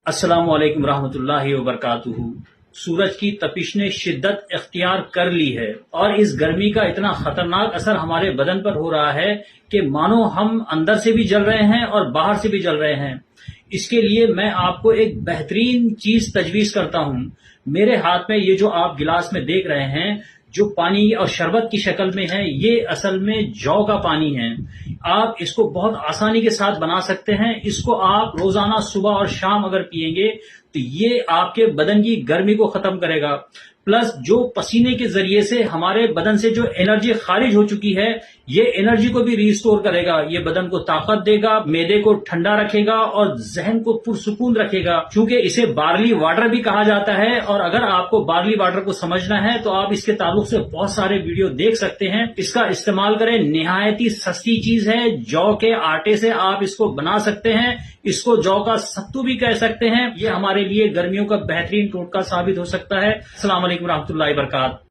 अस्सलाम वालेकुम रहमतुल्लाहि व बरकातुहू। सूरज की तपिश ने शिद्दत इख्तियार कर ली है और इस गर्मी का इतना खतरनाक असर हमारे बदन पर हो रहा है कि मानो हम अंदर से भी जल रहे हैं और बाहर से भी जल रहे हैं। इसके लिए मैं आपको एक बेहतरीन चीज तजवीज करता हूँ। मेरे हाथ में ये जो आप गिलास में देख रहे हैं, जो पानी और शरबत की शक्ल में है, ये असल में जौ का पानी है। आप इसको बहुत आसानी के साथ बना सकते हैं। इसको आप रोजाना सुबह और शाम अगर पिएंगे तो ये आपके बदन की गर्मी को खत्म करेगा। प्लस जो पसीने के जरिए से हमारे बदन से जो एनर्जी खारिज हो चुकी है, ये एनर्जी को भी रिस्टोर करेगा। ये बदन को ताकत देगा, मैदे को ठंडा रखेगा और जहन को पुरसुकून रखेगा। क्योंकि इसे बार्ली वाटर भी कहा जाता है। और अगर आपको बार्ली वाटर को समझना है तो आप इसके ताल्लुक से बहुत सारे वीडियो देख सकते हैं। इसका इस्तेमाल करें, निहायत ही सस्ती चीज है। जौ के आटे से आप इसको बना सकते हैं। इसको जौ का सत्तू भी कह सकते हैं। ये हमारे लिए गर्मियों का बेहतरीन टोटका साबित हो सकता है। अस्सलाम वालेकुम रहमतुल्लाहि व बरकातहू।